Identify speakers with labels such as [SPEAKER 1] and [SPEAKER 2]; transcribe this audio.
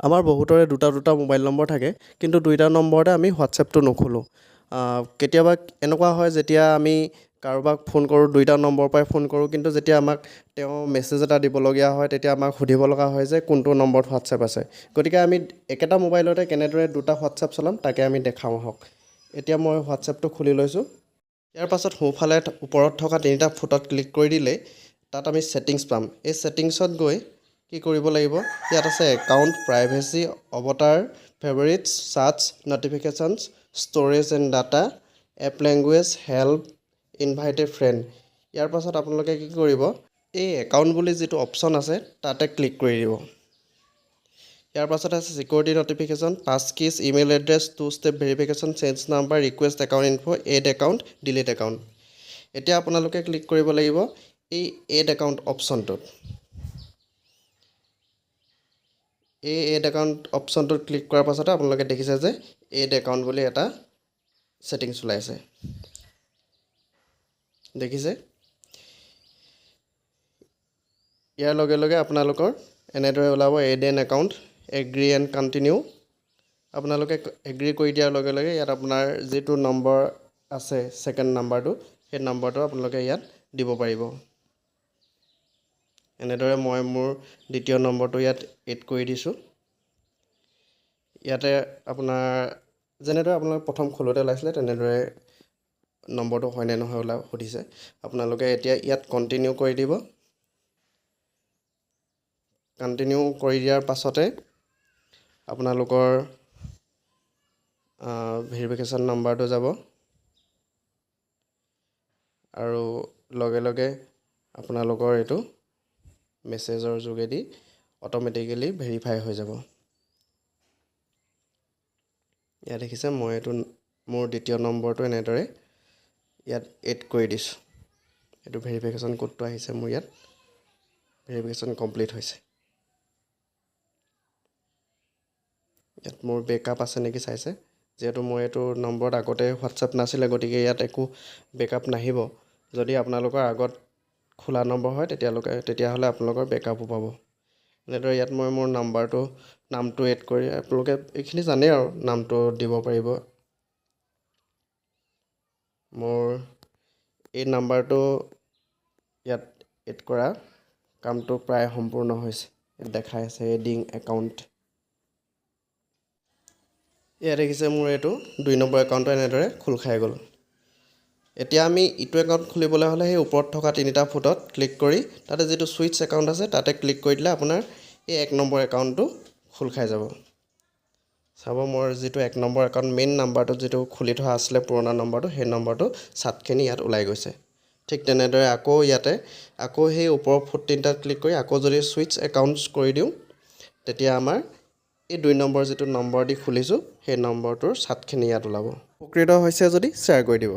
[SPEAKER 1] আমাৰ বহুতৰে দুটা দুটা মোবাইল নম্বৰ থাকে কিন্তু দুইটা নম্বৰতে আমি হোৱাটছএপটো নোখোলোঁ কেতিয়াবা এনেকুৱা হয় যেতিয়া আমি কাৰোবাক ফোন কৰোঁ দুইটা নম্বৰৰ পৰাই ফোন কৰোঁ কিন্তু যেতিয়া আমাক তেওঁ মেছেজ এটা দিবলগীয়া হয় তেতিয়া আমাক সুধিব লগা হয় যে কোনটো নম্বৰত হোৱাটছএপ আছে গতিকে আমি একেটা মোবাইলতে কেনেদৰে দুটা হোৱাটছএপ চলাম তাকে আমি দেখাওঁ আহক এতিয়া মই হোৱাটছএপটো খুলি লৈছোঁ ইয়াৰ পাছত সোঁফালে ওপৰত থকা তিনিটা ফুটত ক্লিক কৰি দিলেই তাত আমি ছেটিংছ পাম এই ছেটিংছত গৈ কি কৰিব লাগিব ইয়াত আছে account privacy avatar favourites chats notifications storage and data app language help invited friend ইয়াৰ পাছত আপোনালোকে কি কৰিব এই একাউণ্ট বুলি যিটো অপশ্যন আছে তাতে ক্লিক কৰি দিব ইয়াৰ পাছত আছে security notification passkeys email address two step verification change number request account info add account delete account এতিয়া আপোনালোকে ক্লিক কৰিব লাগিব এই এড একাউণ্ট অপশ্যনটোত এই এড একাউণ্ট অপশ্যনটোত ক্লিক কৰাৰ পাছতে আপোনালোকে দেখিছে যে এড একাউণ্ট বুলি এটা ছেটিংছ ওলাইছে দেখিছে ইয়াৰ লগে লগে আপোনালোকৰ এনেদৰে ওলাব add an account agree and continue আপোনালোকে এগ্ৰি কৰি দিয়াৰ লগে লগে ইয়াত আপোনাৰ যিটো নম্বৰ আছে ছেকেণ্ড নাম্বাৰটো সেই নম্বৰটো আপোনালোকে ইয়াত দিব পাৰিব এনেদৰে মই মোৰ দ্বিতীয় নম্বৰটো ইয়াত এড কৰি দিছোঁ ইয়াতে আপোনাৰ যেনেদৰে আপোনালোকে প্ৰথম খোলোতে ওলাইছিলে তেনেদৰে নম্বৰটো হয়নে নহয় সুধিছে আপোনালোকে এতিয়া ইয়াত কণ্টিনিউ কৰি দিব কণ্টিনিউ কৰি দিয়াৰ পাছতে আপোনালোকৰ ভেৰিফিকেশ্যন নম্বৰটো যাব আৰু লগে লগে আপোনালোকৰ এইটো মেছেজৰ যোগেদি অট'মেটিকেলি ভেৰিফাই হৈ যাব ইয়াত দেখিছে মই এইটো মোৰ দ্বিতীয় নম্বৰটো এনেদৰে ইয়াত এড কৰি দিছোঁ এইটো ভেৰিফিকেশ্যন কোডটো আহিছে মোৰ ইয়াত ভেৰিফিকেশ্যন কমপ্লিট হৈছে ইয়াত মোৰ বেকআপ আছে নেকি চাইছে যিহেতু মই এইটো নম্বৰত আগতে হোৱাটছএপ নাছিলে গতিকে ইয়াত একো বেকআপ নাহিব যদি আপোনালোকৰ আগত খোলা নম্বৰ হয় তেতিয়াহ'লে আপোনালোকৰ বেকআপো পাব এনেদৰে ইয়াত মই মোৰ নামটো এড কৰি আপোনালোকে এইখিনি জানেই আৰু নামটো দিব পাৰিব মোৰ এই নাম্বাৰটো ইয়াত এড কৰা কামটো প্ৰায় সম্পূৰ্ণ হৈছে দেখাই আছে এডিং একাউণ্ট ইয়াত দেখিছে মোৰ এইটো 2 নম্বৰ একাউণ্টটো এনেদৰে খোল খাই গ'ল এতিয়া আমি ইটো একাউণ্ট খুলিবলৈ হ'লে সেই ওপৰত থকা তিনিটা ফুটত ক্লিক কৰি তাতে যিটো ছুইচ একাউণ্ট আছে তাতে ক্লিক কৰি দিলে আপোনাৰ এই 1 নম্বৰ একাউণ্টটো খোল খাই যাব চাব মোৰ যিটো 1 নম্বৰ একাউণ্ট মেইন নাম্বাৰটো যিটো খুলি থোৱা আছিলে পুৰণা নম্বৰটো সেই নম্বৰটো চাটখিনি ইয়াত ওলাই গৈছে ঠিক তেনেদৰে আকৌ সেই ওপৰৰ ফুট তিনিটাত ক্লিক কৰি আকৌ যদি ছুইচ একাউণ্টছ কৰি দিওঁ তেতিয়া আমাৰ এই 2 নম্বৰ যিটো নম্বৰ দি খুলিছোঁ সেই নম্বৰটোৰ চাটখিনি ইয়াত ওলাব উপকৃত হৈছে যদি শ্বেয়াৰ কৰি দিব